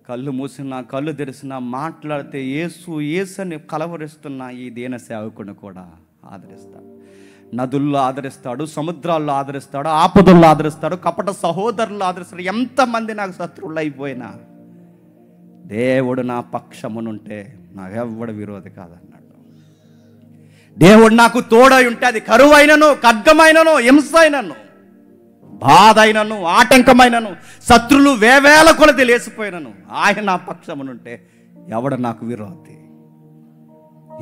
కళ్ళు మూసినా కళ్ళు తెరిసినా మాట్లాడితే యేసు యేసు అని కలవరిస్తున్న ఈ దీన సేవకుడిని కూడా ఆదరిస్తాడు. నదుల్లో ఆదరిస్తాడు, సముద్రాల్లో ఆదరిస్తాడు, ఆపదల్లో ఆదరిస్తాడు, కపట సహోదరులు ఆదరిస్తాడు. ఎంతమంది నాకు శత్రువులు అయిపోయినా దేవుడు నా పక్షమునుంటే నాకెవ్వడు విరోధి కాదన్నాడు. దేవుడు నాకు తోడై ఉంటే అది కరువైనను, ఖడ్గమైనను, హింస అయినను, బాధ అయినను, ఆటంకమైనను, శత్రులు వేవేల కొలది లేసిపోయినను ఆయన నా పక్షమునుంటే ఎవడు నాకు విరోధి.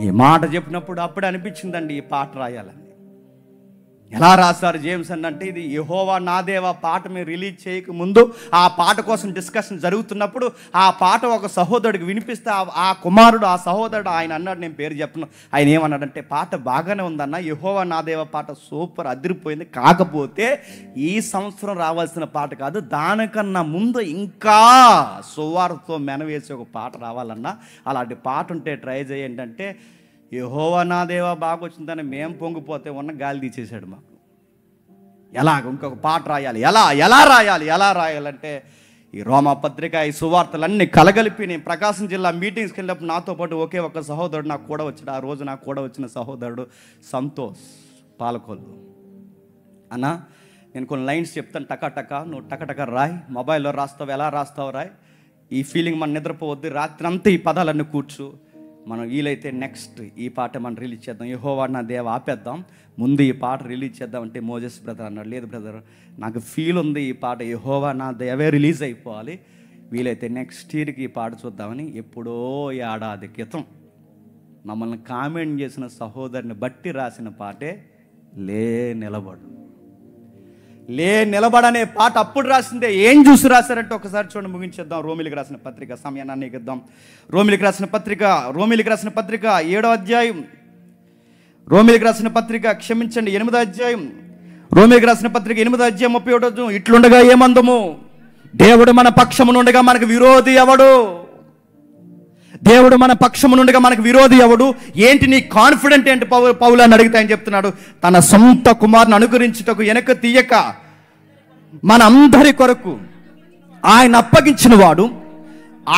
ఈ మాట చెప్పినప్పుడు అప్పుడే అనిపించిందండి ఈ పాట రాయాలని. ఎలా రాశారు జేమ్స్ అంటే, ఇది యెహోవా నా దేవా పాట మీరు రిలీజ్ చేయక ముందు ఆ పాట కోసం డిస్కషన్ జరుగుతున్నప్పుడు ఆ పాట ఒక సహోదరుడికి వినిపిస్తే ఆ కుమారుడు, ఆ సహోదరుడు ఆయన అన్నాడు, నేను పేరు చెప్పను, ఆయన ఏమన్నాడంటే, పాట బాగానే ఉందన్న, యెహోవా నా దేవా పాట సూపర్ అదిరిపోయింది, కాకపోతే ఈ సంవత్సరం రావాల్సిన పాట కాదు, దానికన్నా ముందు ఇంకా సువార్తతో మెనవేసి ఒక పాట రావాలన్నా, అలాంటి పాట ఉంటే ట్రై చేయండి అంటే, యెహోవా నా దేవా బాగా వచ్చిందని మేము పొంగిపోతే ఉన్న గాలి తీసేశాడు మాకు. ఎలాగ ఇంకొక పాట రాయాలి, ఎలా రాయాలంటే ఈ రోమా పత్రిక, ఈ సువార్తలన్నీ కలగలిపి నేను ప్రకాశం జిల్లా మీటింగ్స్కి వెళ్ళినప్పుడు నాతో పాటు ఒకే ఒక సహోదరుడు నాకు కూడా వచ్చాడు. ఆ రోజు నాకు కూడా వచ్చిన సహోదరుడు సంతోష్ పాలకొల్లు. అన్నా నేను కొన్ని లైన్స్ చెప్తాను, టక నువ్వు టక రాయి, మొబైల్లో రాస్తావు, ఎలా రాస్తావు రాయి, ఈ ఫీలింగ్ మనం నిద్రపోవద్దు, రాత్రి అంతా ఈ పదాలన్నీ కూర్చు, మనం వీలైతే నెక్స్ట్ ఈ పాట మనం రిలీజ్ చేద్దాం, యెహోవా నా దేవ ఆపేద్దాం, ముందు ఈ పాట రిలీజ్ చేద్దాం అంటే మోజెస్ బ్రదర్ అన్నాడు, లేదు బ్రదర్ నాకు ఫీల్ ఉంది ఈ పాట యెహోవా నా దేవే రిలీజ్ అయిపోవాలి, వీలైతే నెక్స్ట్ ఇయర్కి ఈ పాట చూద్దామని. ఎప్పుడో ఏడాది క్రితం మమ్మల్ని కామెంట్ చేసిన సహోదరుని బట్టి రాసిన పాటే లే నిలబడనే పాట. అప్పుడు రాసిందే, ఏం చూసి రాశారంటే ఒకసారి చూడండి, ముగించేద్దాం. రోమిలికి రాసిన పత్రిక, సమయాన్ని అన్నికిద్దాం. రోమిలికి రాసిన పత్రిక 7వ అధ్యాయం, రోమిలికి రాసిన పత్రిక క్షమించండి 8వ అధ్యాయం, రోమిలికి రాసిన పత్రిక 8వ అధ్యాయం 31. ఇట్లుండగా ఏమందము, దేవుడు మన పక్షమునుండగా మనకు విరోధి ఎవడు? దేవుడు మన పక్షమునుండగా మనకు విరోధి ఎవడు? ఏంటి నీ కాన్ఫిడెంట్ ఏంటి పౌలు అని అడిగితే ఆయన చెప్తున్నాడు, తన సొంత కుమారుని అనుగ్రహించుటకు వెనక తీయక మన అందరి కొరకు ఆయన అప్పగించిన వాడు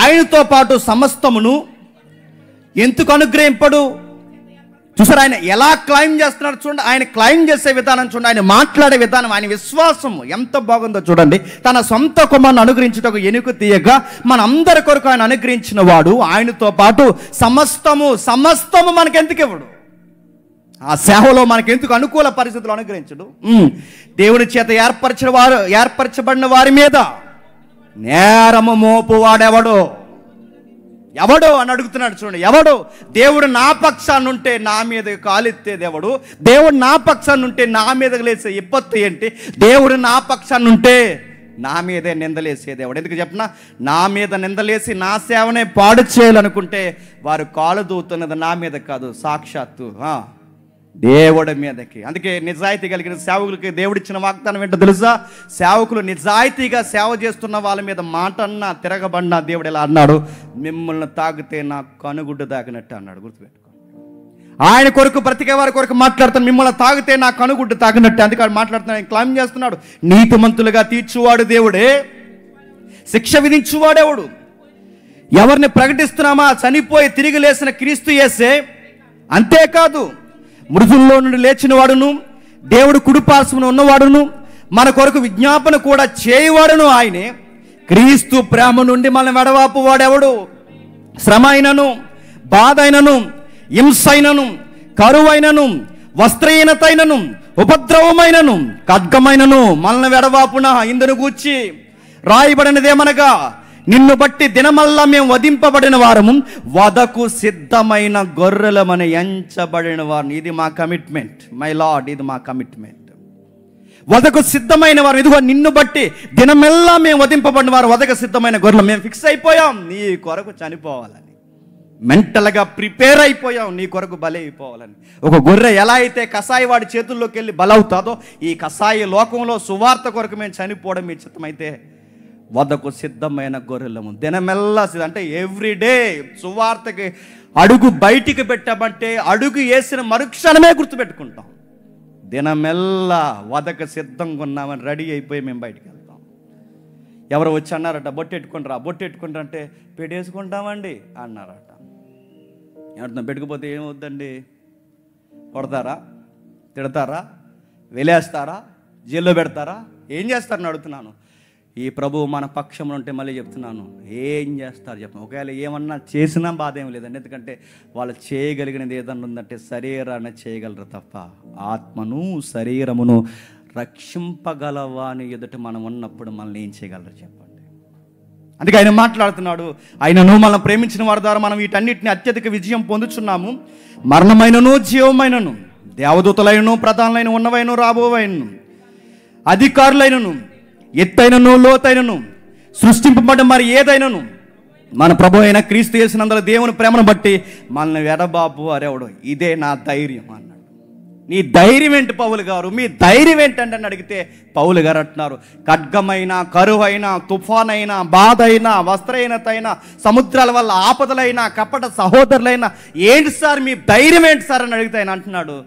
ఆయనతో పాటు సమస్తమును ఎందుకు అనుగ్రహింపడు? చూసారు ఆయన ఎలా క్లైమ్ చేస్తున్నాడు చూడండి, ఆయన క్లైమ్ చేసే విధానం చూడండి, ఆయన మాట్లాడే విధానం, ఆయన విశ్వాసం ఎంత బాగుందో చూడండి. తన సొంత కుమారుని అనుగ్రహించుటకు ఎనుక తీయగా మన అందరి కొరకు ఆయన అనుగ్రహించిన వాడు ఆయనతో పాటు సమస్తము మనకెందుకు ఇవ్వడు? ఆ సేవలో మనకెందుకు అనుకూల పరిస్థితులు అనుగ్రహించడు? దేవుని చేత ఏర్పరచబడిన వారి మీద నేరము మోపు వాడెవడు అని అడుగుతున్నాడు చూడండి. ఎవడు? దేవుడు నా పక్షాన్ని ఉంటే నా మీద కాలెత్తేది ఎవడు? దేవుడు నా పక్షాన్ని ఉంటే నా మీద లేసే ఇప్పత్తు ఏంటి? దేవుడు నా పక్షాన్ని ఉంటే నా మీదే నిందలేసేది ఎవడు? ఎందుకు చెప్పినా, నా మీద నిందలేసి నా సేవనే పాడు చేయాలనుకుంటే వారు కాలు దూతున్నది నా మీద కాదు, సాక్షాత్తు దేవుడి మీదకి. అందుకే నిజాయితీ కలిగిన సేవకులకి దేవుడిచ్చిన వాగ్దానం ఏంటో తెలుసా? సేవకులు నిజాయితీగా సేవ చేస్తున్న వాళ్ళ మీద మాటన్నా తిరగబడినా దేవుడు ఎలా అన్నాడు, మిమ్మల్ని తాగితే నా కనుగుడ్డు తాగినట్టు అన్నాడు. గుర్తుపెట్టుకో, ఆయన కొరకు బ్రతికే వారి కొరకు మాట్లాడుతాను, మిమ్మల్ని తాగితే నా కనుగుడ్డు తాగినట్టు. అందుకని మాట్లాడుతున్నాడు, ఆయన క్లైమ్ చేస్తున్నాడు, నీతిమంతులుగా తీర్చువాడు దేవుడే, శిక్ష విధించువాడేవాడు. ఎవరిని ప్రకటిస్తున్నామా? చనిపోయి తిరిగి లేచిన క్రీస్తు యేసే. అంతేకాదు, మృతుల్లో నుండి లేచిన వాడును, దేవుడు కుడిపార్శ్వమున ఉన్నవాడును, మన కొరకు విజ్ఞాపన కూడా చేయవాడును ఆయనే. క్రీస్తు ప్రేమ నుండి మనం వెడవాపు వాడెవడు? శ్రమ అయినను, బాధ అయినను, హింస అయినను, కరువైనను, వస్త్రహీనతైనను, ఉపద్రవమైనను, ఖడ్గమైనను మనల్ని వెడవాపున ఇందును గూర్చి రాయబడినదేమనగా, నిన్ను బట్టి దినమల్లా మేము వధింపబడిన వారము, వధకు సిద్ధమైన గొర్రెలమని ఎంచబడిన వారిని. ఇది మా కమిట్మెంట్ మై లార్డ్, ఇది మా కమిట్మెంట్. వధకు సిద్ధమైన వారు, ఇదిగో నిన్ను బట్టి దినమెల్లా మేము వధింపబడిన వారు, వధకు సిద్ధమైన గొర్రెలు. మేము ఫిక్స్ అయిపోయాం నీ కొరకు చనిపోవాలని, మెంటల్గా ప్రిపేర్ అయిపోయాం నీ కొరకు బలి అయిపోవాలని. ఒక గొర్రె ఎలా అయితే కసాయి వాడి చేతుల్లోకి వెళ్ళి బలవుతుందో, ఈ కసాయి లోకంలో సువార్త కొరకు మేము చనిపోవడం మీ చిత్తమైతే వధకు సిద్ధమైన గొర్రెలము. దినమెల్లా అంటే ఎవ్రీడే సువార్తకి అడుగు బయటికి పెట్టామంటే అడుగు వేసిన మరుక్షణమే గుర్తుపెట్టుకుంటాం, దినమెల్లా వధకు సిద్ధంగా ఉన్నామని రెడీ అయిపోయి మేము బయటికి వెళ్తాం. ఎవరు వచ్చి అన్నారట, బొట్టెట్టుకుంటారా, బొట్టెట్టుకుంటారా అంటే పెట్టేసుకుంటామండి అన్నారట. ఏమంటున్నా, పెట్టుకుపోతే ఏమవుద్దండి? కొడతారా, తిడతారా, వెలేస్తారా, జైల్లో పెడతారా, ఏం చేస్తారని అడుగుతున్నాను. ఈ ప్రభువు మన పక్షంలో ఉంటే మళ్ళీ చెప్తున్నాను, ఏం చేస్తారు చెప్పండి. ఒకవేళ ఏమన్నా చేసినా బాధ ఏం లేదండి. ఎందుకంటే వాళ్ళు చేయగలిగినది ఏదన్నా ఉందంటే శరీరాన్ని చేయగలరు తప్ప ఆత్మను శరీరమును రక్షింపగలవాని ఎదుట మనం ఉన్నప్పుడు మనల్ని ఏం చేయగలరు చెప్పండి. అందుకే ఆయన మాట్లాడుతున్నాడు, ఆయనను మనం ప్రేమించిన వారి ద్వారా మనం వీటన్నిటిని అత్యధిక విజయం పొందుచున్నాము. మరణమైనను జీవమైనను, దేవదూతలైనను, ప్రధానులైన ఉన్నవైనను, రాబోవైనను, అధికారులైనను, ఎత్తైనను లోతైనను, సృష్టింపబడ్డ మరి ఏదైనను మన ప్రభు అయిన క్రీస్తు యేసునందుల దేవుని ప్రేమను బట్టి మనల్ని ఎడబాపు అరేవడు. ఇదే నా ధైర్యం అన్నాడు. నీ ధైర్యం ఏంటి పౌలు గారు, మీ ధైర్యం ఏంటంటే అని అడిగితే పౌలు గారు అంటున్నారు, ఖడ్గమైన, కరువైనా, తుఫానైనా, బాధ అయినా, వస్త్రహీనత అయినా, సముద్రాల వల్ల ఆపదలైనా, కపట సహోదరులైనా, ఏంటి సార్ మీ ధైర్యం ఏంటి సార్ అని అడిగితే ఆయన అంటున్నాడు,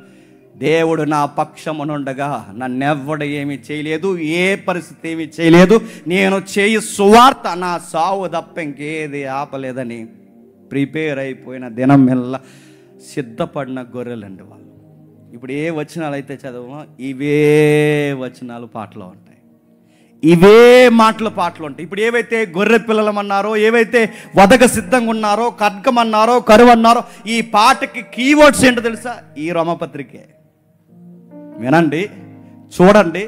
దేవుడు నా పక్షమునుండగా నన్నెవ్వడు ఏమీ చేయలేదు, ఏ పరిస్థితి ఏమీ చేయలేదు. నేను చేయి సువార్త నా సావు తప్ప ఇంకేది ఆపలేదని ప్రిపేర్ అయిపోయిన దినం మెల్ల సిద్ధపడిన గొర్రెలండి వాళ్ళు. ఇప్పుడు ఏ వచనాలు అయితే చదవమో ఇవే వచనాలు పాటలో ఉంటాయి, ఇవే మాటలు పాటలు ఉంటాయి. ఇప్పుడు ఏవైతే గొర్రె పిల్లలమన్నారో, ఏవైతే వదక సిద్ధంగా ఉన్నారో, ఖడ్గం అన్నారో, కరువు అన్నారో, ఈ పాటకి కీవర్డ్స్ ఏంటో తెలుసా? ఈ రోమపత్రికే. వినండి, చూడండి,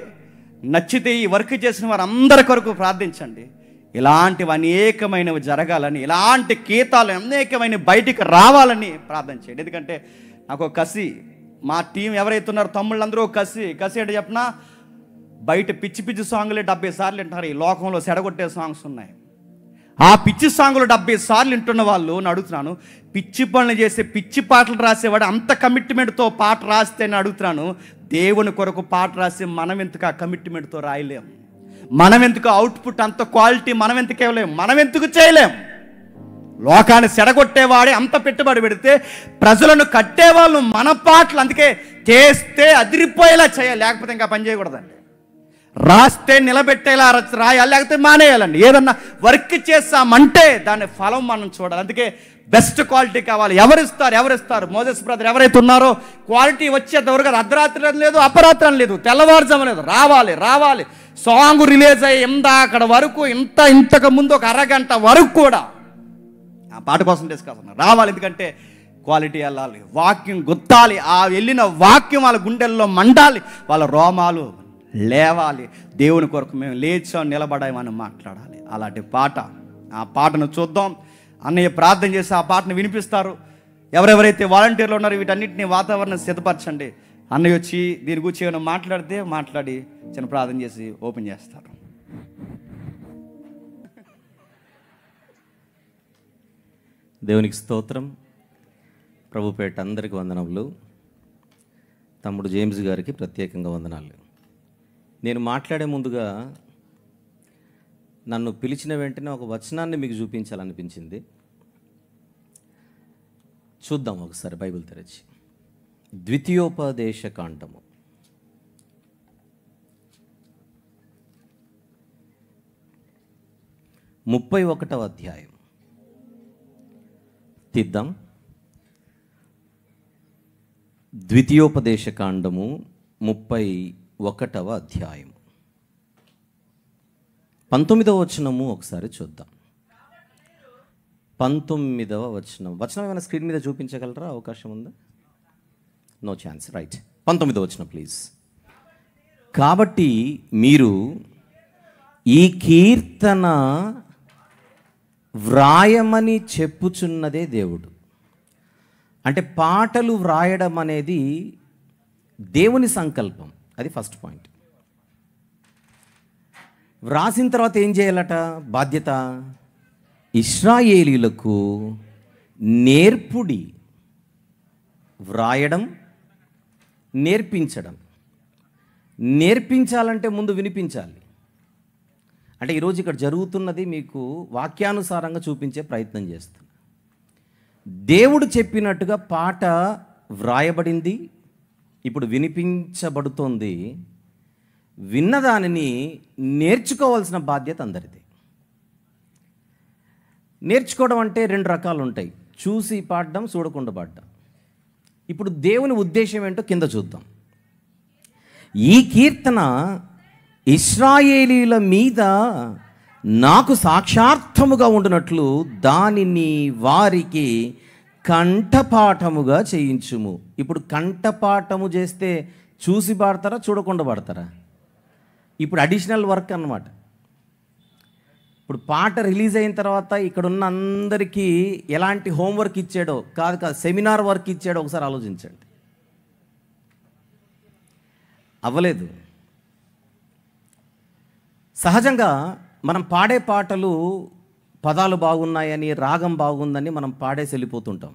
నచ్చితే ఈ వర్క్ చేసిన వారు అందరి కొరకు ప్రార్థించండి. ఇలాంటివి అనేకమైనవి జరగాలని, ఇలాంటి గీతాలు అనేకమైన బయటికి రావాలని ప్రార్థన చేయండి. ఎందుకంటే నాకు కసి, మా టీం ఎవరైతే ఉన్నారో తమ్ముళ్ళందరూ కసి అంటే చెప్పినా, బయట పిచ్చి పిచ్చి సాంగులే 70 సార్లు వింటున్నారు. ఈ లోకంలో సెడగొట్టే సాంగ్స్ ఉన్నాయి. ఆ పిచ్చి సాంగులు 70 సార్లు వింటున్న వాళ్ళు అడుగుతున్నాను, పిచ్చి పనులు చేసే పిచ్చి పాటలు రాసేవాడు అంత కమిట్మెంట్తో పాట రాస్తే అని అడుగుతున్నాను. దేవుని కొరకు పాట రాసి మనం ఎందుకు ఆ కమిట్మెంట్తో రాయలేం? మనం ఎందుకు అవుట్పుట్ అంత క్వాలిటీ మనం ఎందుకు ఇవ్వలేం? మనం ఎందుకు చేయలేం? లోకాన్ని సెడగొట్టేవాడే అంత పెట్టుబడి పెడితే ప్రజలను కట్టేవాళ్ళు మన పాటలు అందుకే చేస్తే అదిరిపోయేలా చేయాలి, లేకపోతే ఇంకా పని చేయకూడదండి. రాస్తే నిలబెట్టేలా రాయాలి, లేకపోతే మానేయాలండి. ఏదన్నా వర్క్ చేస్తామంటే దాని ఫలం మనం చూడాలి. అందుకే బెస్ట్ క్వాలిటీ కావాలి. ఎవరిస్తారు? మోజెస్ బ్రదర్ ఎవరైతే ఉన్నారో క్వాలిటీ వచ్చేంతవరకు అర్ధరాత్రి లేదు, అపరాత్రం లేదు, తెల్లవారుజాము లేదు, రావాలి. సాంగ్ రిలీజ్ అయ్యి అక్కడ వరకు ఇంతకు ముందు ఒక అరగంట వరకు కూడా ఆ పాట కోసం తీసుకొస్తున్నారు, రావాలి. ఎందుకంటే క్వాలిటీ వెళ్ళాలి, వాక్యం గుర్తాలి, ఆ వెళ్ళిన వాక్యం వాళ్ళ గుండెల్లో మండాలి, వాళ్ళ రోమాలు లేవాలి. దేవుని కొరకు మేము లేచాం, నిలబడామని మాట్లాడాలి. అలాంటి పాట, ఆ పాటను చూద్దాం. అన్నయ్య ప్రార్థన చేసి ఆ పాటను వినిపిస్తారు. ఎవరెవరైతే వాలంటీర్లు ఉన్నారో వీటన్నిటిని వాతావరణం సిద్ధపరచండి. అన్నయ్య వచ్చి దీని గురించి ఏమైనా మాట్లాడి చిన్న ప్రార్థన చేసి ఓపెన్ చేస్తారు. దేవునికి స్తోత్రం. ప్రభుపేట అందరికీ వందనములు. తమ్ముడు జేమ్స్ గారికి ప్రత్యేకంగా వందనాలు. నేను మాట్లాడే ముందుగా నన్ను పిలిచిన వెంటనే ఒక వచనాన్ని మీకు చూపించాలనిపించింది. చూద్దాం ఒకసారి బైబిల్ తెరచి. ద్వితీయోపదేశ కాండము 31వ అధ్యాయం తీద్దాం. ద్వితీయోపదేశ కాండము 31వ అధ్యాయం 19వ వచనము ఒకసారి చూద్దాం. 19వ వచనం ఏమైనా స్క్రీన్ మీద చూపించగలరా? అవకాశం ఉందా? No chance. రైట్, 19వ వచనం ప్లీజ్. కాబట్టి మీరు ఈ కీర్తన వ్రాయమని చెప్పుచున్నదే దేవుడు. అంటే పాటలు వ్రాయడం అనేది దేవుని సంకల్పం. అది ఫస్ట్ పాయింట్. వ్రాసిన తర్వాత ఏం చేయాలట? బాధ్యత ఇశ్రాయేలీయులకు నేర్పుడి. వ్రాయడం, నేర్పించడం. నేర్పించాలంటే ముందు వినిపించాలి. అంటే ఈరోజు ఇక్కడ జరుగుతున్నది మీకు వాక్యానుసారంగా చూపించే ప్రయత్నం చేస్తాను. దేవుడు చెప్పినట్టుగా పాట వ్రాయబడింది, ఇప్పుడు వినిపించబడుతోంది. విన్నదానిని నేర్చుకోవాల్సిన బాధ్యత అందరిది. నేర్చుకోవడం అంటే రెండు రకాలు ఉంటాయి, చూసి పాడడం, చూడకుండా పాడడం. ఇప్పుడు దేవుని ఉద్దేశం ఏంటో కింద చూద్దాం. ఈ కీర్తన ఇశ్రాయేలీల మీద నాకు సాక్షార్థముగా ఉండునట్లు దానిని వారికి కంఠపాఠముగా చేయించుము. ఇప్పుడు కంఠపాఠము చేస్తే చూసి పాడతారా, చూడకుండా పాడతారా? ఇప్పుడు అడిషనల్ వర్క్ అన్నమాట. ఇప్పుడు పాట రిలీజ్ అయిన తర్వాత ఇక్కడ ఉన్న అందరికీ ఎలాంటి హోంవర్క్ ఇచ్చాడో, కాదు సెమినార్ వర్క్ ఇచ్చాడో ఒకసారి ఆలోచించండి. అవ్వలేదు. సహజంగా మనం పాడే పాటలు పదాలు బాగున్నాయని, రాగం బాగుందని మనం పాడేసి వెళ్ళిపోతుంటాం.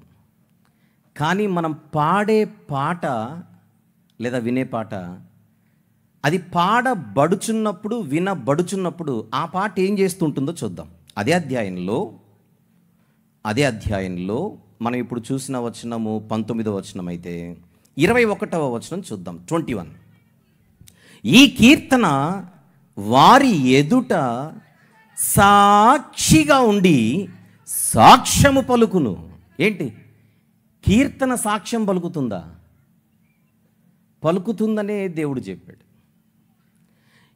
కానీ మనం పాడే పాట లేదా వినే పాట, అది పాడబడుచున్నప్పుడు, వినబడుచున్నప్పుడు ఆ పాట ఏం చేస్తుంటుందో చూద్దాం. అదే అధ్యాయంలో మనం ఇప్పుడు చూసిన వచనము 19వ వచనం అయితే 21వ వచనం చూద్దాం. 21. ఈ కీర్తన వారి ఎదుట సాక్షిగా ఉండి సాక్ష్యము పలుకును. ఏంటి కీర్తన సాక్ష్యం పలుకుతుందా? పలుకుతుందనే దేవుడు చెప్పాడు.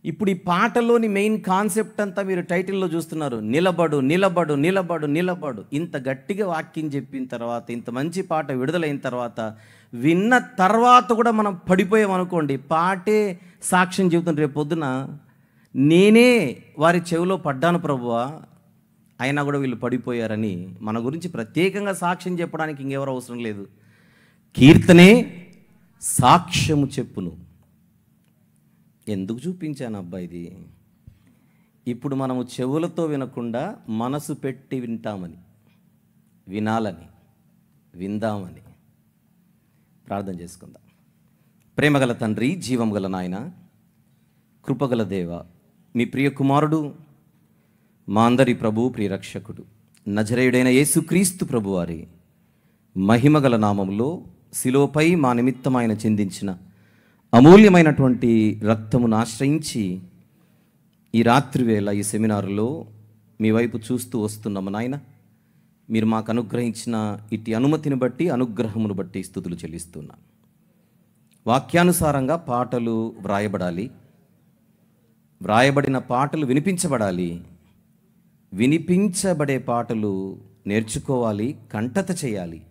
ఇప్పుడు ఈ పాటలోని మెయిన్ కాన్సెప్ట్ అంతా మీరు టైటిల్లో చూస్తున్నారు, నిలబడు నిలబడు నిలబడు నిలబడు. ఇంత గట్టిగా వాక్యం చెప్పిన తర్వాత, ఇంత మంచి పాట విడుదలైన తర్వాత, విన్న తర్వాత కూడా మనం పడిపోయామనుకోండి, పాటే సాక్ష్యం చెబుతుంది. రేపు పొద్దున నేనే వారి చెవిలో పడ్డాను ప్రభువా, అయినా కూడా వీళ్ళు పడిపోయారని మన గురించి ప్రత్యేకంగా సాక్ష్యం చెప్పడానికి ఇంకెవరు అవసరం లేదు. కీర్తనే సాక్ష్యము చెప్పును. ఎందుకు చూపించాను అబ్బా ఇది? ఇప్పుడు మనము చెవులతో వినకుండా మనసు పెట్టి వింటామని, వినాలని, విందామని. ప్రార్థన చేసుకుందాం. ప్రేమగల తండ్రి, జీవం గల నాయన, కృపగల దేవ, మీ ప్రియ కుమారుడు, మా అందరి ప్రభు, ప్రియరక్షకుడు, నజరేయుడైన యేసుక్రీస్తు ప్రభువారి మహిమగల నామములో శిలువపై మా నిమిత్తం ఆయన చిందించిన అమూల్యమైనటువంటి రక్తమును ఆశ్రయించి ఈ రాత్రి వేళ ఈ సెమినారులో మీ వైపు చూస్తూ వస్తున్నాము నాయన. మీరు మాకు అనుగ్రహించిన ఇటు అనుమతిని బట్టి, అనుగ్రహమును బట్టి స్తుతులు చెల్లిస్తున్నాను. వాక్యానుసారంగా పాటలు వ్రాయబడాలి, వ్రాయబడిన పాటలు వినిపించబడాలి, వినిపించబడే పాటలు నేర్చుకోవాలి, కంఠత చేయాలి.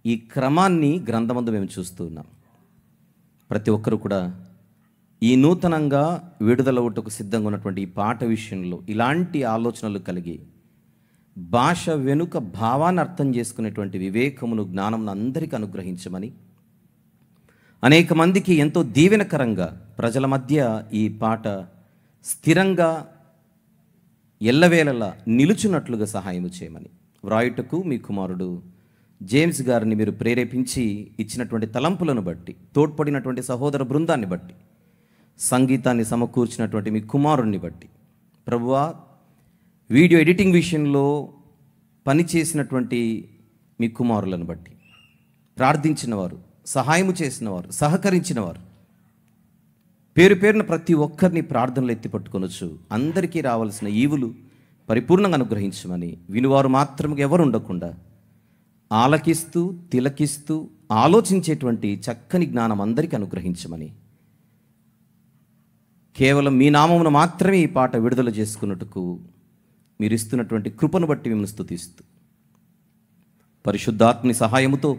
ఈ క్రమాన్ని గ్రంథమందు మేము చూస్తున్నాం. ప్రతి ఒక్కరు కూడా ఈ నూతనంగా విడుదలవుటకు సిద్ధంగా ఉన్నటువంటి ఈ పాట విషయంలో ఇలాంటి ఆలోచనలు కలిగి భాష వెనుక భావాన్ని అర్థం చేసుకునేటువంటి వివేకమును, జ్ఞానమును అందరికీ అనుగ్రహించమని, అనేక మందికి ఎంతో దీవెనకరంగా ప్రజల మధ్య ఈ పాట స్థిరంగా ఎల్లవేళలా నిలుచున్నట్లుగా సహాయము చేయమని, వ్రాయుటకు మీ కుమారుడు జేమ్స్ గారిని మీరు ప్రేరేపించి ఇచ్చినటువంటి తలంపులను బట్టి, తోడ్పడినటువంటి సహోదర బృందాన్ని బట్టి, సంగీతాన్ని సమకూర్చినటువంటి మీ కుమారుణ్ణి బట్టి, ప్రభువా వీడియో ఎడిటింగ్ విషయంలో పనిచేసినటువంటి మీ కుమారులను బట్టి, ప్రార్థించిన వారు, సహాయము చేసిన వారు, సహకరించిన వారు, పేరు పేరున ప్రతి ఒక్కరిని ప్రార్థనలు ఎత్తిపట్టుకొనొచ్చు. అందరికీ రావాల్సిన ఈవులు పరిపూర్ణంగా అనుగ్రహించమని, వినువారు మాత్రమే ఎవరు ఉండకుండా ఆలకిస్తూ, తిలకిస్తూ, ఆలోచించేటువంటి చక్కని జ్ఞానం అందరికీ అనుగ్రహించమని, కేవలం మీ నామమును మాత్రమే ఈ పాట విడుదల చేసుకున్నట్టుకు మీరు ఇస్తున్నటువంటి కృపను బట్టి మిమ్మల్ని స్తుతిస్తూ, పరిశుద్ధాత్మని సహాయముతో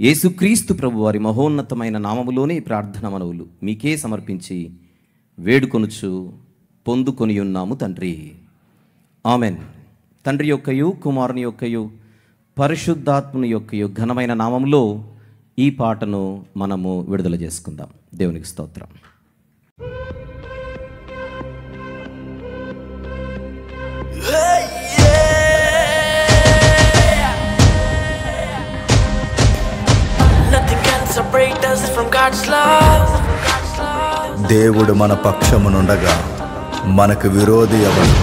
యేసుక్రీస్తు ప్రభు వారి మహోన్నతమైన నామములోనే ప్రార్థన మనవులు మీకే సమర్పించి వేడుకొనుచు పొందుకొని ఉన్నాము తండ్రి. ఆమెన్. తండ్రి యొక్కయు, కుమారుని యొక్కయు, పరిశుద్ధాత్మని యొక్కయు ఘనమైన నామములో ఈ పాటను మనము విడుదల చేసుకుందాం. దేవునికి స్తోత్రం. దేవుడు మన పక్షమునుండగా మనకు విరోధి ఎవరు?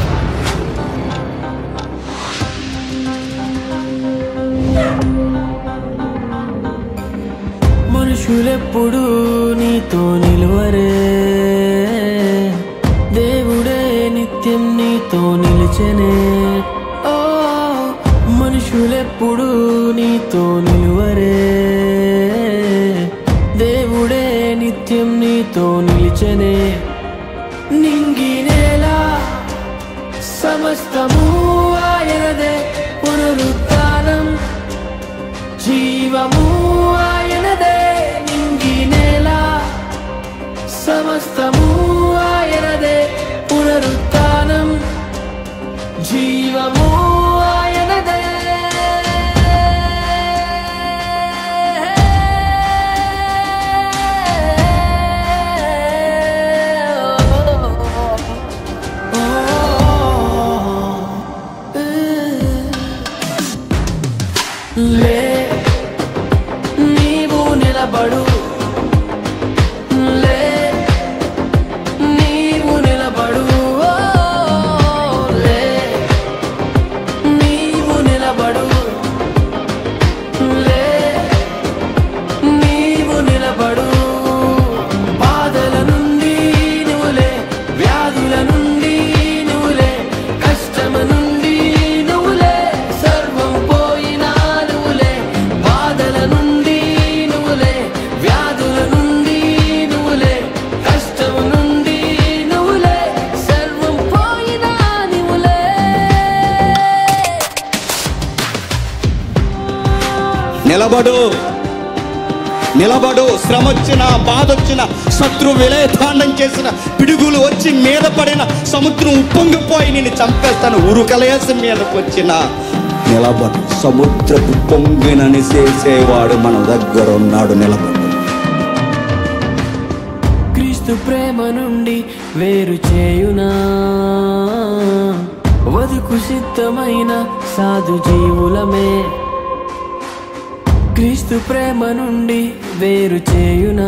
మనుషులెప్పుడు నీతో నిలువరే, దేవుడే నిత్యం నీతో నిలిచెనే. ఓ నిత్యం నీతో నిలిచెనే. నింగి నేల సమస్తము ఆయనదే, పునరుత్థానం జీవము ఆయనదే. నింగి నేల సమస్తము ఆయనదే, పునరుత్థానం జీవము ఆయనదే. లే నీవు నిలబడు, లే నీవు నిలబడు, లే నీవు నిలబడు, లే నీవు నిలబడు. బాధల నుండి నువ్వులే, వ్యాధుల నుండి నువ్వులే, కష్టమ నుండి నువ్వులే, సర్వం పోయినా నువ్వులే. బాధల నుండి నువ్వులే, వ్యాధుల నుండి నువ్వులే, కష్టం నుండి నువ్వులే, సర్వం పోయినా నువ్వులే. నిలబడు, నిలబడు. శ్రమ వచ్చిన, బాధ వచ్చిన, శత్రు విలయతాండం చేసిన, పిడుగులు వచ్చి మీద పడిన, సముద్రం ఉప్పొంగిపోయి నేను చంపేస్తాను ఉరుకలేసి మీదకు వచ్చిన, నిలబడు. సముద్రపు పొంగినని చేసేవాడు మన దగ్గర ఉన్నాడు. నిలబడు. క్రీస్తు ప్రేమ నుండి వేరు చేయునా, వదుకు సిద్ధమైన సాధు జీవులమే. క్రీస్తు ప్రేమ నుండి వేరు చేయునా,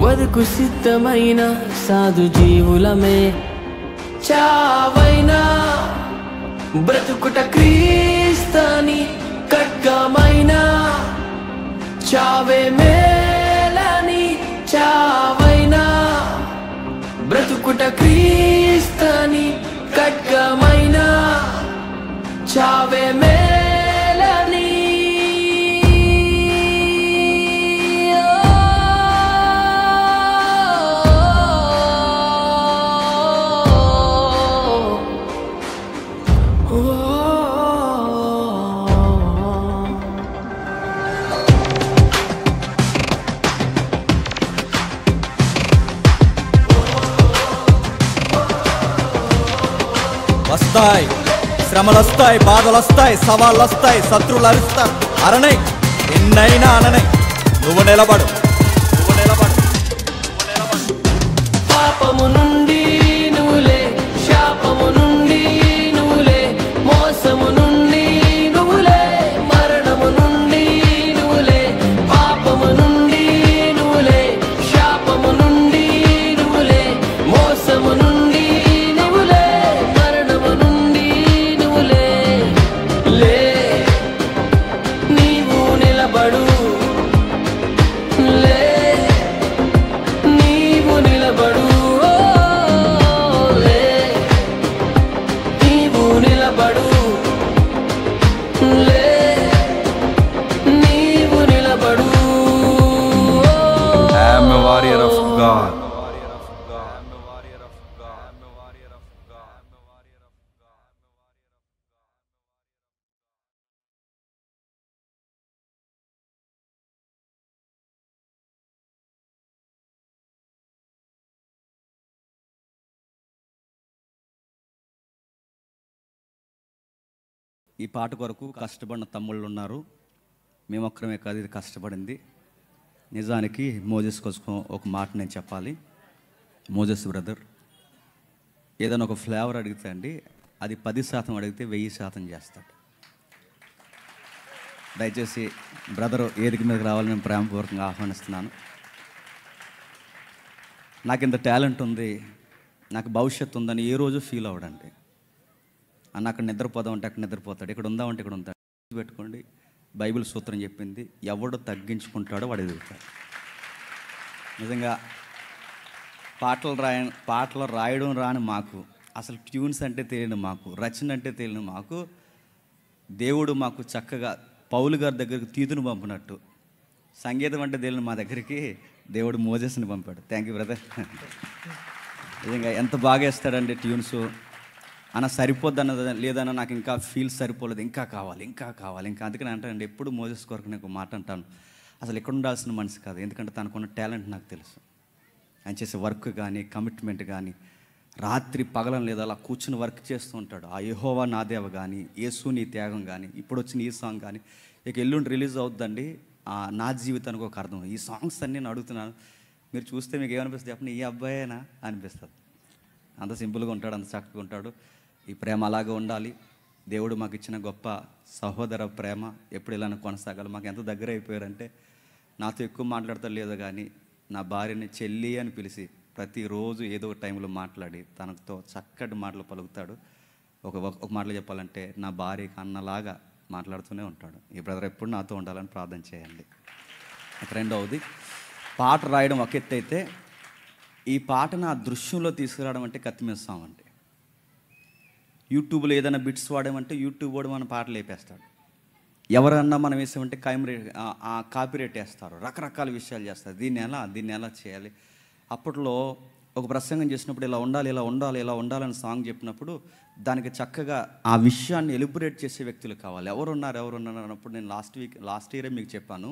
వదుకు సిద్ధమైన సాధు జీవులమే. చావైనా బ్రతుకుట క్రీస్తని ఖడ్గమైనా, చావే మేలని. చావైనా బ్రతుకుట క్రీస్తని ఖడ్గమైనా, చావే మేలని. వస్తాయి శ్రమలు, వస్తాయి బాధలు, వస్తాయి సవాళ్ళు, వస్తాయి శత్రువులు అరుస్తారు. అరణై ఎన్నైనా అననై, నువ్వు నిలబడు, నువ్వు నిలబడు, నువ్వు నిలబడు. పాపము నుండి నువ్వులే, శాపము నుండి నువ్వులే, మోసము నుండి నువ్వులే, మరణము నుండి నువ్వులే. పాపము నుండి నువ్వులే, శాపము నుండి నువ్వులే, మోసము నుండి నువ్వులే, మరణము నుండి నువ్వులే. లే నీవు నిలబడు, లే నీవు నిలబడు, లే నీవు నిలబడు, లే నీవు నిలబడు. I am a warrior of God. ఈ పాట కొరకు కష్టపడిన తమ్ముళ్ళు ఉన్నారు. మేమొక్కరమే కాదు ఇది కష్టపడింది. నిజానికి మోజెస్ కోసం ఒక మాట నేను చెప్పాలి. మోజెస్ బ్రదర్ ఏదైనా ఒక ఫ్లేవర్ అడిగితే అండి, అది 10% అడిగితే 1000% చేస్తాడు. దయచేసి బ్రదర్ వేదిక మీదకి రావాలని నేను ప్రేమపూర్వకంగా ఆహ్వానిస్తున్నాను. నాకు ఇంత టాలెంట్ ఉంది, నాకు భవిష్యత్తు ఉందని ఏ రోజు ఫీల్ అవ్వడండి. అన్న అక్కడ నిద్రపోదాం అంటే అక్కడ నిద్రపోతాడు, ఇక్కడ ఉందామంటే ఇక్కడ ఉంటాడు. పెట్టుకోండి, బైబిల్ సూత్రం చెప్పింది, ఎవడు తగ్గించుకుంటాడో వాడు ఎదుగుతాడు. నిజంగా పాటలు రాయడం రాని మాకు, అసలు ట్యూన్స్ అంటే తెలియని మాకు, రచన అంటే తెలియని మాకు, దేవుడు మాకు చక్కగా పౌలు గారి దగ్గరికి తీతును పంపినట్టు సంగీతం అంటే దేవుని మా దగ్గరికి దేవుడు మోజెస్ని పంపాడు. Thank you brother. నిజంగా ఎంత బాగా వేస్తాడండి ట్యూన్స్. అన్న సరిపోద్ది అన్నది లేదన్నా, నాకు ఇంకా ఫీల్ సరిపోలేదు, ఇంకా కావాలి ఇంకా కావాలి ఇంకా. అందుకని అంటానండి ఎప్పుడు మోజెస్ కొరకు నేను ఒక మాట అంటాను, అసలు ఎక్కడ ఉండాల్సిన మనిషి కాదు. ఎందుకంటే తనకున్న టాలెంట్ నాకు తెలుసు. ఆయన చేసే వర్క్ కానీ కమిట్మెంట్ కానీ రాత్రి పగలం లేదా అలా కూర్చుని వర్క్ చేస్తూ ఉంటాడు. ఆ యెహోవా నా దేవ కానీ, యేసు నీ త్యాగం కానీ, ఇప్పుడు వచ్చిన ఈ సాంగ్ కానీ, ఇక ఎల్లుండి రిలీజ్ అవుతుందండి నా జీవితానికి ఒక అర్థం. ఈ సాంగ్స్ అన్నీ నేను అడుగుతున్నాను, మీరు చూస్తే మీకు ఏమనిపిస్తుంది చెప్పండి, ఈ అబ్బాయేనా అనిపిస్తుంది. అంత సింపుల్గా ఉంటాడు, అంత చక్కగా ఉంటాడు. ఈ ప్రేమ అలాగే ఉండాలి. దేవుడు మాకు ఇచ్చిన గొప్ప సహోదర ప్రేమ ఎప్పుడు ఇలానే కొనసాగాలి. మాకు ఎంత దగ్గర అయిపోయారంటే నాతో ఎక్కువ మాట్లాడతారు లేదో కానీ నా భార్యని చెల్లి అని పిలిచి ప్రతిరోజు ఏదో ఒక టైంలో మాట్లాడి తనతో చక్కటి మాటలు పలుకుతాడు. ఒక మాటలు చెప్పాలంటే నా భార్యకి అన్నలాగా మాట్లాడుతూనే ఉంటాడు. ఈ బ్రదర్ ఎప్పుడు నాతో ఉండాలని ప్రార్థన చేయండి. రెండవది, పాట రాయడం ఒక ఎత్తు అయితే ఈ పాటను ఆ దృశ్యంలో తీసుకురావడం అంటే కత్తిమీస్తామంటే. యూట్యూబ్లో ఏదైనా బిట్స్ వాడామంటే యూట్యూబ్ వాడు మన పాటలు వేపేస్తాడు. ఎవరన్నా మనం వేసామంటే కాపీరైట్ వేస్తారు, రకరకాల విషయాలు చేస్తారు. దీన్ని ఎలా చేయాలి. అప్పట్లో ఒక ప్రసంగం చేసినప్పుడు ఇలా ఉండాలి ఇలా ఉండాలి ఇలా ఉండాలని సాంగ్ చెప్పినప్పుడు దానికి చక్కగా ఆ విషయాన్ని ఎలిబరేట్ చేసే వ్యక్తులు కావాలి. ఎవరున్నారు అన్నప్పుడు నేను లాస్ట్ ఇయరే మీకు చెప్పాను,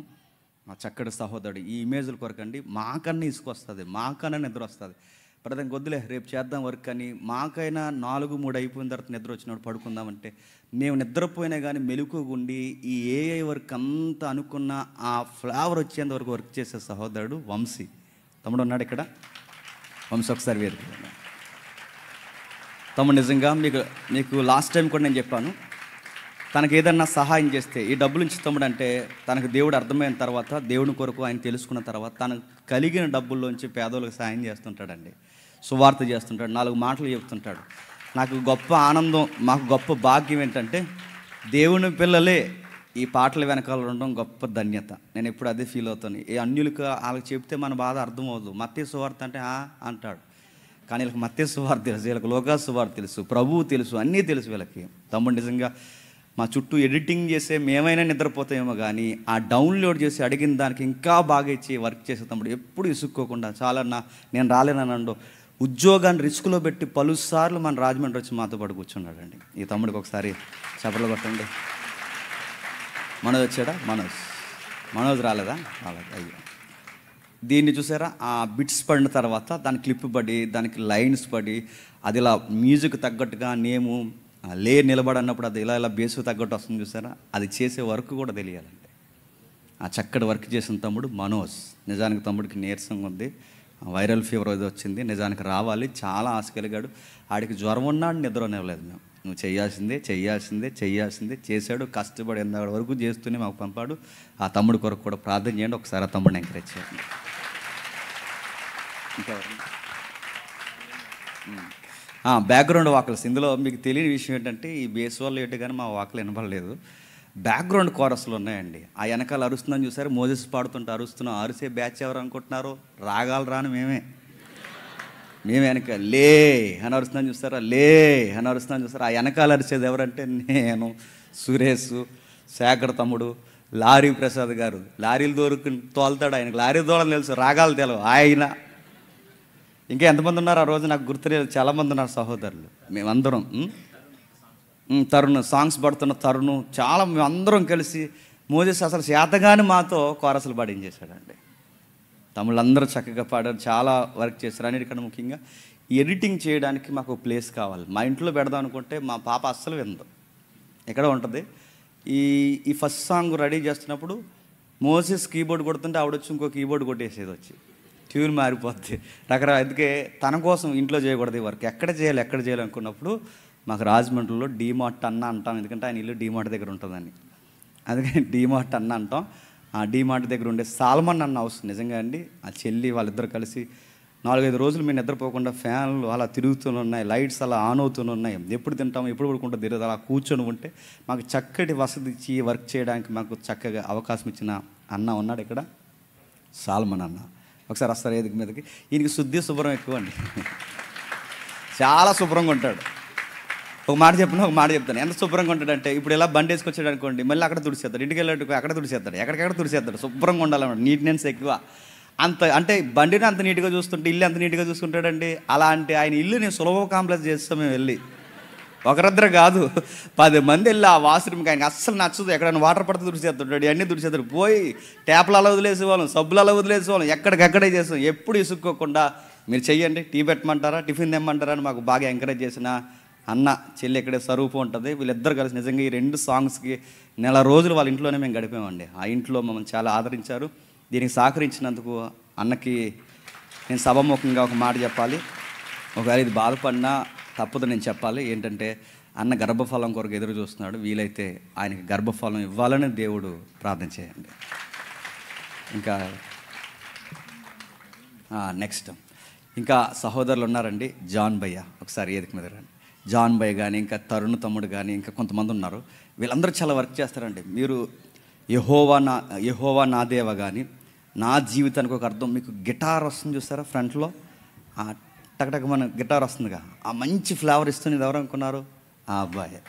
మా చక్కటి సహోదరుడు ఈ ఇమేజ్ల కొరకండి మాకన్నా ఇసుకొస్తుంది, మాకన్నా నిద్ర వస్తుంది. ప్రతి వద్దులే రేపు చేద్దాం వర్క్ అని, మాకైనా 4-3 అయిపోయిన తర్వాత నిద్ర వచ్చినప్పుడు పడుకుందామంటే మేము నిద్రపోయినా కానీ మెలుకుగుండి ఈ ఏఐ వర్క్ అంతా అనుకున్న ఆ ఫ్లేవర్ వచ్చేంత వరకు వర్క్ చేసే సహోదరుడు వంశీ. తమ్ముడు ఉన్నాడు ఇక్కడ, వంశీ ఒకసారి వేరు. తమ్ముడు నిజంగా మీకు లాస్ట్ టైం కూడా నేను చెప్పాను, తనకు ఏదన్నా సహాయం చేస్తే ఈ డబ్బులు ఇచ్చి తమ్ముడు అంటే తనకు దేవుడు అర్థమైన తర్వాత, దేవుని కొరకు ఆయన తెలుసుకున్న తర్వాత తనకు కలిగిన డబ్బుల్లోంచి పేదోళ్ళకి సహాయం చేస్తుంటాడండి, సువార్త చేస్తుంటాడు, 4 మాటలు చెప్తుంటాడు. నాకు గొప్ప ఆనందం, మాకు గొప్ప భాగ్యం ఏంటంటే దేవుని పిల్లలే ఈ పాటల వెనకాల ఉండడం గొప్ప ధన్యత. నేను ఎప్పుడు అదే ఫీల్ అవుతాను. ఏ అన్యులకు వాళ్ళకి చెప్తే మన బాధ అర్థమవుతుంది. మత్తయి సువార్త అంటే అంటాడు, కానీ వీళ్ళకి మత్తయి సువార్త తెలుసు, వీళ్ళకి లోకా సువార్త తెలుసు, ప్రభువు తెలుసు, అన్నీ తెలుసు వీళ్ళకి. తమ్ముడు నిజంగా మా చుట్టూ ఎడిటింగ్ చేసే మేమైనా నిద్రపోతామేమో కానీ ఆ డౌన్లోడ్ చేసి అడిగిన దానికి ఇంకా బాగా ఇచ్చి వర్క్ చేసే తమ్ముడు ఎప్పుడు ఇసుక్కోకుండా చాలా నేను రాలేనన్నండు ఉద్యోగాన్ని రిస్క్లో పెట్టి పలుసార్లు మన రాజమండ్రి వచ్చి మాతో పాటు కూర్చున్నాడండి. ఈ తమ్ముడికి ఒకసారి చప్పట్లు కొట్టండి. మనోజ్ వచ్చాడా? మనోజ్ రాలేదా? రాలేదు. అయ్యో, దీన్ని చూసారా, ఆ బిట్స్ పడిన తర్వాత దాని క్లిప్ పడి దానికి లైన్స్ పడి అది ఇలా మ్యూజిక్ తగ్గట్టుగా నేము నిలబడి అన్నప్పుడు అది ఇలా బేసు తగ్గట్టు వస్తుంది చూసారా, అది చేసే వర్క్ కూడా తెలియాలండి. ఆ చక్కటి వర్క్ చేసిన తమ్ముడు మనోజ్. నిజానికి తమ్ముడికి నీరసంగా ఉంది, వైరల్ ఫీవర్ అది వచ్చింది, నిజానికి రావాలి, చాలా ఆశ కలిగాడు. ఆడికి జ్వరం ఉన్నాడు, నిద్ర నివ్వలేదు. మేము నువ్వు చేయాల్సిందే చేశాడు, కష్టపడి ఎంత వరకు చేస్తూనే మాకు పంపాడు. ఆ తమ్ముడి కొరకు కూడా ప్రార్థన చేయండి. ఒకసారి ఆ తమ్ముడిని ఎంకరేజ్ చేయండి. బ్యాక్గ్రౌండ్ వాకల్స్, ఇందులో మీకు తెలియని విషయం ఏంటంటే ఈ బేస్ వల్ల ఏంటి కానీ మా వాకలు వినపడలేదు. బ్యాక్గ్రౌండ్ కోరస్లు ఉన్నాయండి. ఆ వెనకాల అరుస్తుందని చూసారు, మోజెస్ పాడుతుంటే అరుస్తున్నాం. అరిసే బ్యాచ్ ఎవరు అనుకుంటున్నారు? రాగాలు రాని మేమే వెనక లే అని అరుస్తుందని చూస్తారా, లే అని అరుస్తుందని చూస్తారా. ఆ వెనకాల అరిసేది ఎవరంటే నేను, సురేష్, శేఖర్ తమ్ముడు, లారీ ప్రసాద్ గారు. లారీలు తోలుతాడు, ఆయనకు లారీ తోలని తెలుసు, రాగాలు తెలియవు ఆయన. ఇంకా ఎంతమంది ఉన్నారు ఆ రోజు నాకు గుర్తులేదు, చాలామంది ఉన్నారు సహోదరులు. మేమందరం తరుణ్ సాంగ్స్ పడుతున్న తరుణ్ చాలా మేమందరం కలిసి మోజెస్ అసలు చేతగాని మాతో కోరసలు పాడించేశాడండి. తమ్ముళ్ళందరూ చక్కగా పాడారు, చాలా వర్క్ చేశారు. అన్నిటికన్నా ముఖ్యంగా ఎడిటింగ్ చేయడానికి మాకు ప్లేస్ కావాలి. మా ఇంట్లో పెడదాం అనుకుంటే మా పాప అస్సలు వినదు, ఎక్కడ ఉంటుంది. ఈ ఫస్ట్ సాంగ్ రెడీ చేస్తున్నప్పుడు మోజెస్ కీబోర్డ్ కొడుతుంటే ఆవిడొచ్చి ఇంకో కీబోర్డ్ కొట్టేసేది, వచ్చి ట్యూన్ మారిపోద్ది రకరకాల. అందుకే తన కోసం ఇంట్లో చేయకూడదు వర్క్, ఎక్కడ చేయాలి అనుకున్నప్పుడు మాకు రాజమండ్రిలో డీమార్ట్ అన్న అంటాం, ఎందుకంటే ఆయన ఇల్లు డీమార్ట్ దగ్గర ఉంటుందని. అందుకని డీమార్ట్ అన్న అంటాం. ఆ డీమార్ట్ దగ్గర ఉండే సాల్మన్ అన్న హౌస్ నిజంగా అండి, ఆ చెల్లి వాళ్ళిద్దరు కలిసి 4-5 రోజులు మేము నిద్రపోకుండా ఫ్యాన్లు అలా తిరుగుతూనే ఉన్నాయి, లైట్స్ అలా ఆన్ అవుతూనే ఉన్నాయి. ఎప్పుడు తింటాము ఎప్పుడు పడుకుంటూ తిరుగుతుంది, అలా కూర్చొని ఉంటే మాకు చక్కటి వసతి ఇచ్చి వర్క్ చేయడానికి మాకు చక్కగా అవకాశం ఇచ్చిన అన్న ఉన్నాడు ఇక్కడ, సాల్మన్ అన్న. ఒకసారి వస్తారు ఏదికి మీదకి. ఈయనకి శుభ్రం ఎక్కువ అండి, చాలా శుభ్రంగా ఉంటాడు. ఒక మాట చెప్తాను. ఎంత శుభ్రంగా ఉంటాడంటే, ఇప్పుడు ఇలా బండి వేసుకొచ్చాడు అనుకోండి, మళ్ళీ అక్కడ తుడిచేస్తాడు, ఇంటికి వెళ్ళేట్టుకు అక్కడ తుడిచేస్తాడు, ఎక్కడికెక్కడ తుడిచేస్తాడు. శుభ్రంగా ఉండాలన్నమాట, నీట్నెస్ ఎక్కువ. అంత అంటే బండిని అంత నీట్గా చూస్తుంటే ఇల్లు అంత నీట్గా చూసుకుంటాడండి. అలాంటి ఆయన ఇల్లు నేను సులభ కాంప్లెక్స్ చేస్తాం మేము వెళ్ళి, ఒకరిద్దరు కాదు 10 మంది వెళ్ళి ఆ వాష్రూమ్కి ఆయనకి అస్సలు నచ్చదు. ఎక్కడైనా వాటర్ పడితే తుడిచేస్తుంటాడు, అన్నీ తుడిచేస్తాడు. పోయి ట్యాప్లు అలా వదిలేసేవాళ్ళం, సబ్బులు అలా వదిలేసేవాళ్ళం, ఎక్కడికక్కడే చేస్తాం. ఎప్పుడు ఇసుక్కోకుండా మీరు చెయ్యండి. టీ పెట్టమంటారా, టిఫిన్ తెమ్మంటారా అని మాకు బాగా ఎంకరేజ్ చేసిన అన్న చెల్లి ఇక్కడే స్వరూపం ఉంటుంది. వీళ్ళిద్దరు కలిసి నిజంగా ఈ 2 సాంగ్స్కి నెల రోజులు వాళ్ళ ఇంట్లోనే మేము గడిపామండి. ఆ ఇంట్లో మమ్మల్ని చాలా ఆదరించారు. దీనికి సహకరించినందుకు అన్నకి నేను సభాముఖంగా ఒక మాట చెప్పాలి. ఒకవేళ ఇది బాధపడినా తప్పదు నేను చెప్పాలి. ఏంటంటే అన్న గర్భఫలం కొరకు ఎదురు చూస్తున్నాడు. వీలైతే ఆయనకి గర్భఫలం ఇవ్వాలని దేవుడు ప్రార్థన చేయండి. ఇంకా నెక్స్ట్ ఇంకా సహోదరులు ఉన్నారండి. జాన్ భయ్య, ఒకసారి ఏదికి మీద రండి. జాన్ భయ్య కానీ, ఇంకా తరుణ్ తమ్ముడు కానీ, ఇంకా కొంతమంది ఉన్నారు. వీళ్ళందరూ చాలా వర్క్ చేస్తారండి. మీరు యెహోవా నా దేవ కానీ, నా జీవితానికి ఒక అర్థం. మీకు గిటార్ వస్తుంది చూస్తారా ఫ్రంట్లో, టకటక మన గిటార్ వస్తుందిగా, ఆ మంచి ఫ్లేవర్ ఇస్తుంది. ఇది ఎవరు అనుకున్నారు? ఆ అబ్బాయి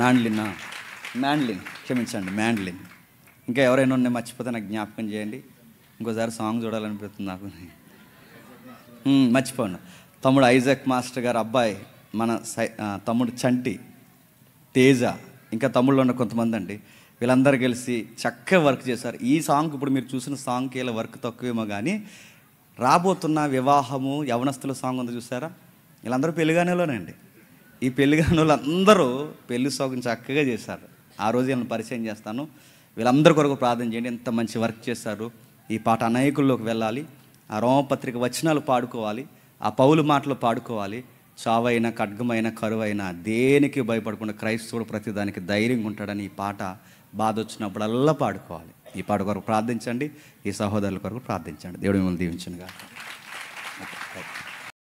మ్యాండ్లిన్, క్షమించండి, మ్యాండ్లిన్. ఇంకా ఎవరైనా ఉన్నాయి మర్చిపోతే నాకు జ్ఞాపకం చేయండి. ఇంకోసారి సాంగ్ చూడాలనిపిస్తుంది నాకు. మర్చిపోండి. తమ్ముడు ఐజాక్ మాస్టర్ గారు అబ్బాయి, మన తమ్ముడు చంటి, తేజ, ఇంకా తమ్ముళ్ళు ఉన్న కొంతమంది అండి. వీళ్ళందరూ కలిసి చక్కగా వర్క్ చేశారు. ఈ సాంగ్ ఇప్పుడు మీరు చూసిన సాంగ్కి ఇలా వర్క్ తక్కువేమో కానీ, రాబోతున్న వివాహము యవనస్తుల సాంగ్ ఉంది చూసారా, వీళ్ళందరూ పెళ్లిగానేలోనే అండి. ఈ పెళ్లిగానే అందరూ పెళ్లి సాంగ్ చక్కగా చేశారు. ఆ రోజు వీళ్ళని పరిచయం చేస్తాను. వీళ్ళందరి కొరకు ప్రార్థన చేయండి. ఎంత మంచి వర్క్ చేశారు. ఈ పాట అనేకుల్లోకి వెళ్ళాలి. ఆ రోమపత్రిక వచనాలు పాడుకోవాలి, ఆ పౌలు మాటలు పాడుకోవాలి. చావైనా, ఖడ్గమైన, కరువైనా దేనికి భయపడకుండా క్రైస్తవుడు ప్రతిదానికి ధైర్యంగా ఉంటాడని ఈ పాట బాధ వచ్చినప్పుడల్లా పాడుకోవాలి. ఈ పాట కొరకు ప్రార్థించండి. ఈ సహోదరుల కొరకు ప్రార్థించండి. దేవుడు మిమ్మల్ని దీవించునుగాక.